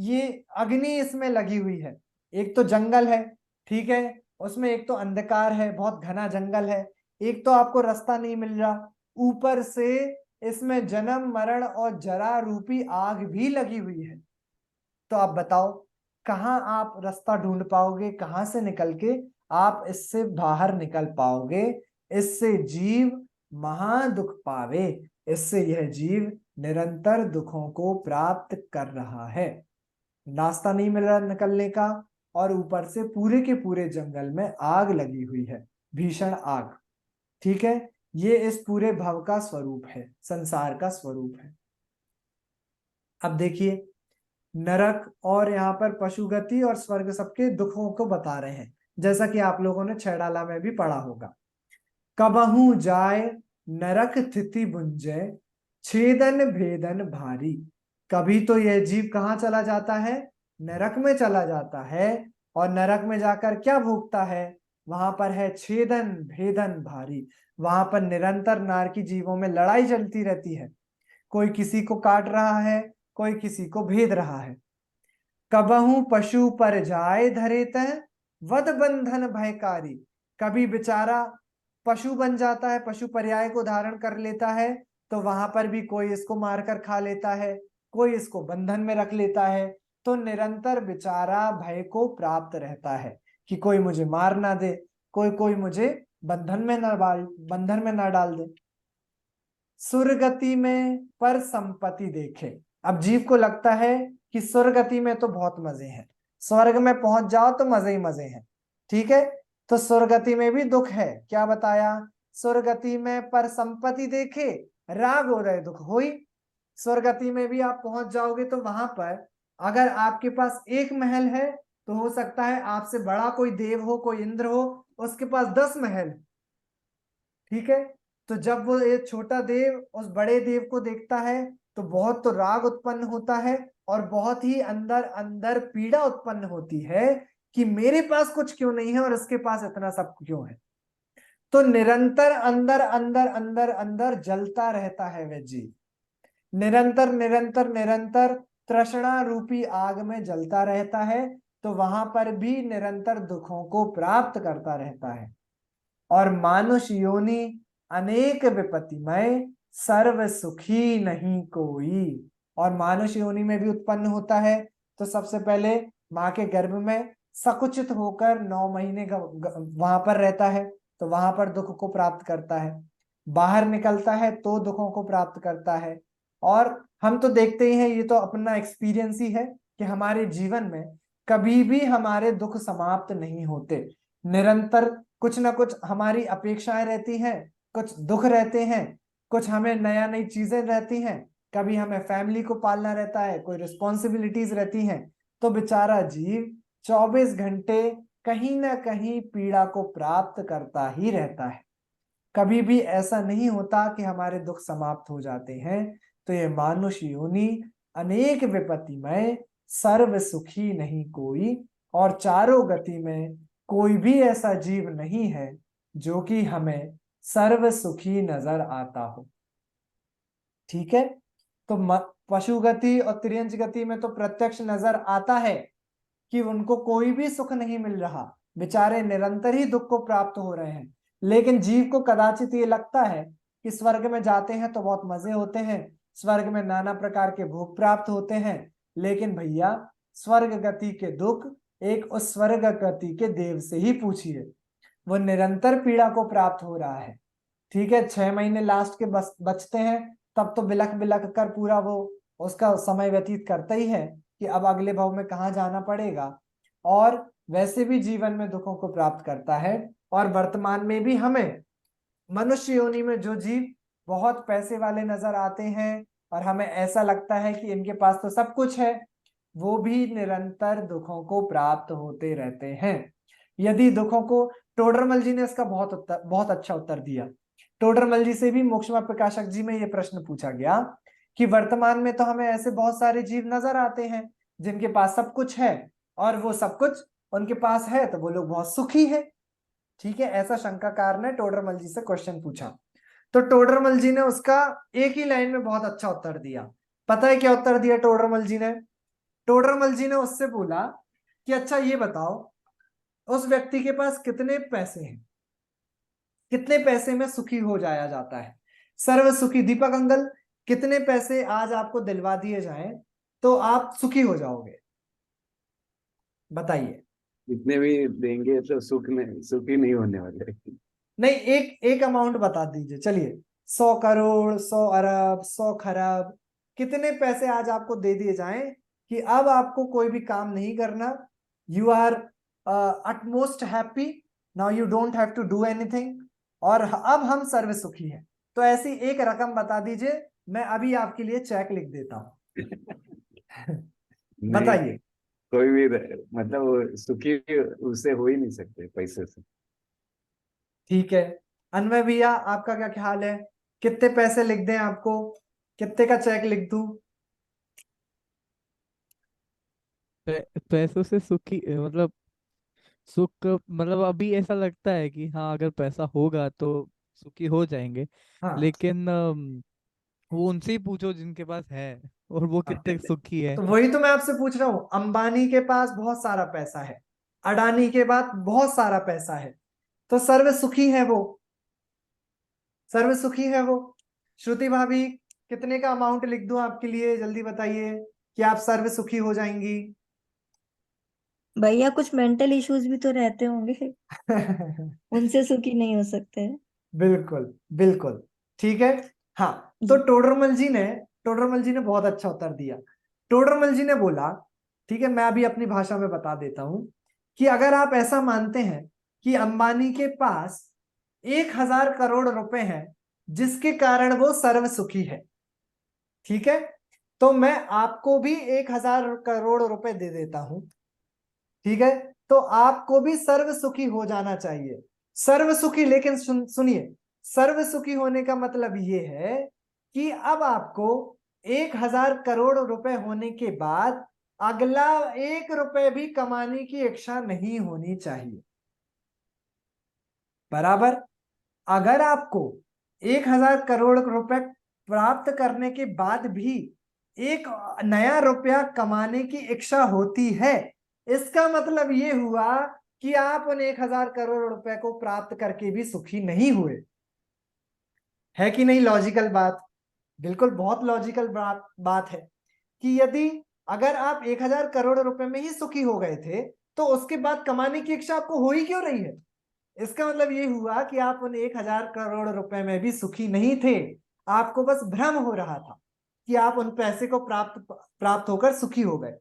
ये अग्नि इसमें लगी हुई है। एक तो जंगल है, ठीक है, उसमें एक तो अंधकार है, बहुत घना जंगल है, एक तो आपको रास्ता नहीं मिल रहा, ऊपर से इसमें जन्म मरण और जरा रूपी आग भी लगी हुई है। तो आप बताओ कहाँ आप रास्ता ढूंढ पाओगे, कहाँ से निकल के आप इससे बाहर निकल पाओगे? इससे जीव महादुख पावे, इससे यह जीव निरंतर दुखों को प्राप्त कर रहा है। रास्ता नहीं मिल रहा निकलने का, और ऊपर से पूरे के पूरे जंगल में आग लगी हुई है, भीषण आग। ठीक है, ये इस पूरे भव का स्वरूप है, संसार का स्वरूप है। अब देखिए, नरक और यहाँ पर पशुगति और स्वर्ग सबके दुखों को बता रहे हैं, जैसा कि आप लोगों ने छैडाला में भी पढ़ा होगा। कबहू जाय नरक तिथि बुंजय, छेदन भेदन भारी। कभी तो यह जीव कहाँ चला जाता है? नरक में चला जाता है, और नरक में जाकर क्या भोगता है? वहां पर है छेदन भेदन भारी। वहां पर निरंतर नारकी जीवों में लड़ाई चलती रहती है, कोई किसी को काट रहा है, कोई किसी को भेद रहा है। कबहू पशु पर जाए धरेत, वध बंधन भयकारी। कभी बेचारा पशु बन जाता है, पशु पर्याय को धारण कर लेता है, तो वहां पर भी कोई इसको मारकर खा लेता है, कोई इसको बंधन में रख लेता है। तो निरंतर बेचारा भय को प्राप्त रहता है कि कोई मुझे मार ना दे, कोई मुझे बंधन में ना डाल दे। सुरगति में पर संपत्ति देखे। अब जीव को लगता है कि सुरगति में तो बहुत मजे हैं, स्वर्ग में पहुंच जाओ तो मजे ही मजे हैं, ठीक है, तो सुरगति में भी दुख है। क्या बताया? सुरगति में पर संपत्ति देखे, राग उदय दुख होई। स्वर्गति में भी आप पहुंच जाओगे तो वहां पर अगर आपके पास एक महल है, तो हो सकता है आपसे बड़ा कोई देव हो, कोई इंद्र हो, उसके पास 10 महल, ठीक है। तो जब वो एक छोटा देव उस बड़े देव को देखता है तो बहुत तो राग उत्पन्न होता है, और बहुत ही अंदर अंदर पीड़ा उत्पन्न होती है कि मेरे पास कुछ क्यों नहीं है और इसके पास इतना सब क्यों है। तो निरंतर अंदर अंदर अंदर अंदर जलता रहता है वह जीव। निरंतर निरंतर निरंतर तृष्णा रूपी आग में जलता रहता है, तो वहां पर भी निरंतर दुखों को प्राप्त करता रहता है। और मानुष योनि अनेक विपत्तिमय, सर्व सुखी नहीं कोई। और मानुष योनि में भी उत्पन्न होता है, तो सबसे पहले माँ के गर्भ में सकुचित होकर 9 महीने वहां पर रहता है, तो वहां पर दुख को प्राप्त करता है। बाहर निकलता है तो दुखों को प्राप्त करता है। और हम तो देखते ही हैं, ये तो अपना एक्सपीरियंस ही है कि हमारे जीवन में कभी भी हमारे दुख समाप्त नहीं होते। निरंतर कुछ ना कुछ हमारी अपेक्षाएं रहती हैं, कुछ दुख रहते हैं, कुछ हमें नया नई चीजें रहती हैं, कभी हमें फैमिली को पालना रहता है, कोई रिस्पॉन्सिबिलिटीज रहती हैं। तो बेचारा जीव 24 घंटे कहीं ना कहीं पीड़ा को प्राप्त करता ही रहता है। कभी भी ऐसा नहीं होता कि हमारे दुख समाप्त हो जाते हैं। तो ये मानुष योनि अनेक विपत्तिमय, सर्व सुखी नहीं कोई। और चारों गति में कोई भी ऐसा जीव नहीं है जो कि हमें सर्व सुखी नजर आता हो। ठीक है, तो पशु गति और तिर्यंच गति में तो प्रत्यक्ष नजर आता है कि उनको कोई भी सुख नहीं मिल रहा, बेचारे निरंतर ही दुख को प्राप्त हो रहे हैं। लेकिन जीव को कदाचित ये लगता है कि स्वर्ग में जाते हैं तो बहुत मजे होते हैं, स्वर्ग में नाना प्रकार के भोग प्राप्त होते हैं। लेकिन भैया, स्वर्ग गति के दुख एक उस स्वर्ग गति के देव से ही पूछिए, वो निरंतर पीड़ा को प्राप्त हो रहा है। ठीक है, 6 महीने लास्ट के बचते हैं, तब तो बिलख बिलख कर पूरा वो उसका समय व्यतीत करता ही है कि अब अगले भाव में कहाँ जाना पड़ेगा। और वैसे भी जीवन में दुखों को प्राप्त करता है। और वर्तमान में भी हमें मनुष्य योनि में जो जीव बहुत पैसे वाले नजर आते हैं और हमें ऐसा लगता है कि इनके पास तो सब कुछ है, वो भी निरंतर दुखों को प्राप्त होते रहते हैं। यदि दुखों को, टोडरमल जी ने इसका बहुत अच्छा उत्तर दिया। टोडरमल जी से भी मोक्षमा प्रकाशक जी में ये प्रश्न पूछा गया कि वर्तमान में तो हमें ऐसे बहुत सारे जीव नजर आते हैं जिनके पास सब कुछ है, और वो सब कुछ उनके पास है तो वो लोग बहुत सुखी है। ठीक है, ऐसा शंकाकार ने टोडरमल जी से क्वेश्चन पूछा। तो टोडरमल जी ने उसका एक ही लाइन में बहुत अच्छा उत्तर दिया। पता है क्या उत्तर दिया टोडरमल जी ने? टोडरमल जी ने उससे बोला कि अच्छा ये बताओ, उस व्यक्ति के पास कितने पैसे हैं, कितने पैसे में सुखी हो जाया जाता है? सर्व सुखी दीपक अंगल, कितने पैसे आज आपको दिलवा दिए जाएं तो आप सुखी हो जाओगे? बताइए। जितने भी देंगे तो सुखी नहीं होने वाले। नहीं, एक अमाउंट बता दीजिए, चलिए। 100 करोड़, 100 अरब, 100 खरब, कितने पैसे आज आपको दे दिए जाएं कि अब आपको कोई भी काम नहीं करना, you are utmost happy, now you don't have to do anything, और अब हम सर्व सुखी हैं। तो ऐसी एक रकम बता दीजिए, मैं अभी आपके लिए चेक लिख देता हूं। नहीं, बताइए। कोई भी मतलब वो सुखी उससे हो ही नहीं सकते पैसे से। ठीक है, अनवय भैया आपका क्या ख्याल है? कितने पैसे लिख दें आपको, कितने का चेक लिख दूं? पैसों से सुखी मतलब सुख मतलब अभी ऐसा लगता है कि हाँ अगर पैसा होगा तो सुखी हो जाएंगे। हाँ, लेकिन वो उनसे ही पूछो जिनके पास है और वो कितने सुखी है। तो वही तो मैं आपसे पूछ रहा हूं। अंबानी के पास बहुत सारा पैसा है, अडानी के पास बहुत सारा पैसा है, तो सर्व सुखी है वो, सर्व सुखी है वो। श्रुति भाभी, कितने का अमाउंट लिख दूं आपके लिए, जल्दी बताइए कि आप सर्व सुखी हो जाएंगी? भैया कुछ मेंटल इश्यूज भी तो रहते होंगे, उनसे सुखी नहीं हो सकते। बिल्कुल बिल्कुल, ठीक है। हाँ, तो जी। टोडरमल जी ने बहुत अच्छा उत्तर दिया। टोडरमल जी ने बोला, ठीक है, मैं अभी अपनी भाषा में बता देता हूं, कि अगर आप ऐसा मानते हैं कि अंबानी के पास 1000 करोड़ रुपए हैं जिसके कारण वो सर्व सुखी है, ठीक है, तो मैं आपको भी 1000 करोड़ रुपए दे देता हूं। ठीक है, तो आपको भी सर्व सुखी हो जाना चाहिए। सर्व सुखी, लेकिन सुनिए, सर्व सुखी होने का मतलब ये है कि अब आपको 1000 करोड़ रुपए होने के बाद अगला 1 रुपए भी कमाने की इच्छा नहीं होनी चाहिए। बराबर? अगर आपको 1000 करोड़ रुपए प्राप्त करने के बाद भी एक नया रुपया कमाने की इच्छा होती है, इसका मतलब ये हुआ कि आप उन 1000 करोड़ रुपए को प्राप्त करके भी सुखी नहीं हुए। है कि नहीं लॉजिकल बात? बिल्कुल बहुत लॉजिकल बात है कि यदि अगर आप 1000 करोड़ रुपए में ही सुखी हो गए थे तो उसके बाद कमाने की इच्छा आपको हो ही क्यों रही है? इसका मतलब ये हुआ कि आप उन 1000 करोड़ रुपए में भी सुखी नहीं थे, आपको बस भ्रम हो रहा था कि आप उन पैसे को प्राप्त होकर सुखी हो गए।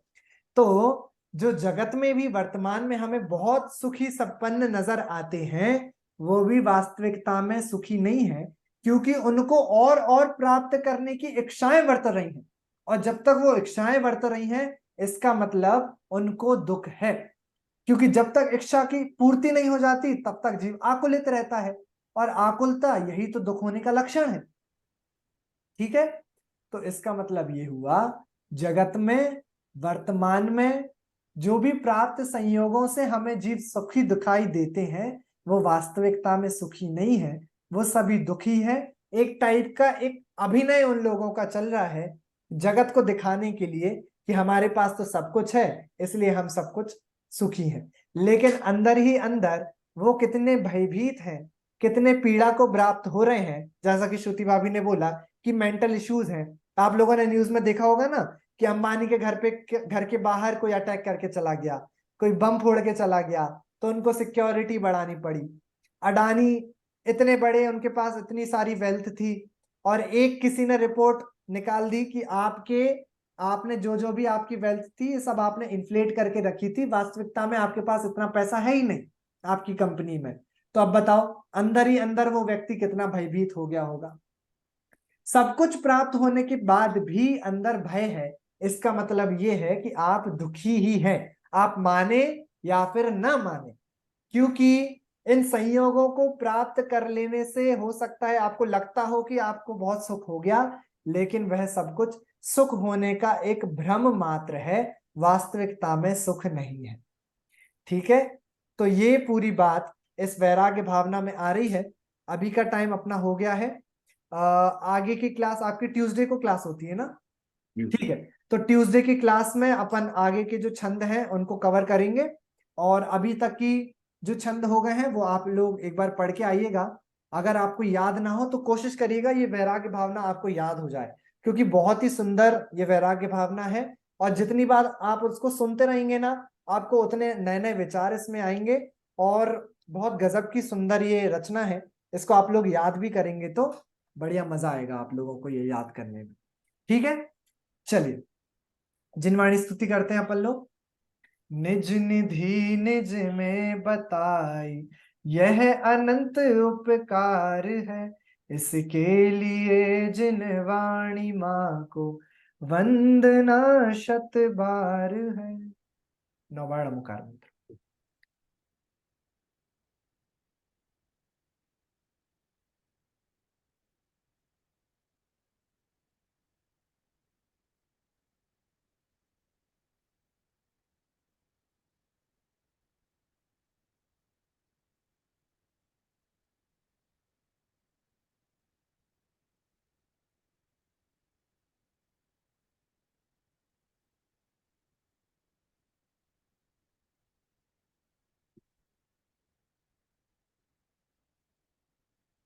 तो जो जगत में भी वर्तमान में हमें बहुत सुखी संपन्न नजर आते हैं वो भी वास्तविकता में सुखी नहीं है, क्योंकि उनको और प्राप्त करने की इच्छाएं बरत रही हैं, और जब तक वो इच्छाएं बरत रही हैं इसका मतलब उनको दुख है, क्योंकि जब तक इच्छा की पूर्ति नहीं हो जाती तब तक जीव आकुलित रहता है, और आकुलता यही तो दुख होने का लक्षण है। ठीक है, तो इसका मतलब ये हुआ जगत में वर्तमान में जो भी प्राप्त संयोगों से हमें जीव सुखी दिखाई देते हैं वो वास्तविकता में सुखी नहीं है, वो सभी दुखी है। एक टाइप का एक अभिनय उन लोगों का चल रहा है जगत को दिखाने के लिए कि हमारे पास तो सब कुछ है इसलिए हम सब कुछ सुखी हैं, लेकिन अंदर ही अंदर वो कितने भयभीत हैं, कितने पीड़ा को प्राप्त हो रहे हैं। जैसा कि श्रुति भाभी ने बोला कि मेंटल इश्यूज हैं, आप लोगों ने न्यूज में देखा होगा ना कि अंबानी के घर के बाहर कोई अटैक करके चला गया, कोई बम फोड़ के चला गया तो उनको सिक्योरिटी बढ़ानी पड़ी। अडानी इतने बड़े, उनके पास इतनी सारी वेल्थ थी और एक किसी ने रिपोर्ट निकाल दी कि आपने जो भी आपकी वेल्थ थी ये सब आपने इन्फ्लेट करके रखी थी, वास्तविकता में आपके पास इतना पैसा है ही नहीं आपकी कंपनी में। तो अब बताओ अंदर ही अंदर वो व्यक्ति कितना भयभीत हो गया होगा। सब कुछ प्राप्त होने के बाद भी अंदर भय है, इसका मतलब ये है कि आप दुखी ही हैं, आप माने या फिर ना माने, क्योंकि इन संयोगों को प्राप्त कर लेने से हो सकता है आपको लगता हो कि आपको बहुत सुख हो गया, लेकिन वह सब कुछ सुख होने का एक भ्रम मात्र है, वास्तविकता में सुख नहीं है। ठीक है, तो ये पूरी बात इस वैराग्य भावना में आ रही है। अभी का टाइम अपना हो गया है, आगे की क्लास आपकी ट्यूसडे को क्लास होती है ना? ठीक है, तो ट्यूसडे की क्लास में अपन आगे के जो छंद हैं उनको कवर करेंगे, और अभी तक की जो छंद हो गए हैं वो आप लोग एक बार पढ़ के आइएगा। अगर आपको याद ना हो तो कोशिश करिएगा ये वैराग्य भावना आपको याद हो जाए, क्योंकि बहुत ही सुंदर ये वैराग्य भावना है, और जितनी बार आप उसको सुनते रहेंगे ना आपको उतने नए नए विचार इसमें आएंगे, और बहुत गजब की सुंदर ये रचना है। इसको आप लोग याद भी करेंगे तो बढ़िया मजा आएगा आप लोगों को ये याद करने में। ठीक है, चलिए जिनवाणी स्तुति करते हैं अपन लोग। निज निधि निज में बताई यह अनंत उपकार है, इसके लिए जिनवाणी माँ को वंदना शत बार है। नौबाण मुकार मंत्र।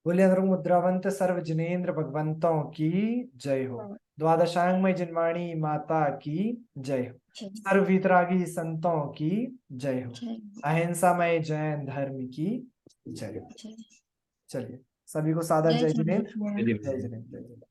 बोले अधर्म मुद्रावंत सर्व जिनेन्द्र भगवंतों की जय हो। द्वादशांगमय जिनवाणी माता की जय हो। सर्व वीतरागी संतों की जय हो। अहिंसामय जैन धर्म की जय हो। चलिए सभी को सादर जय जिनेन्द्र। जय जिनेन्द्र।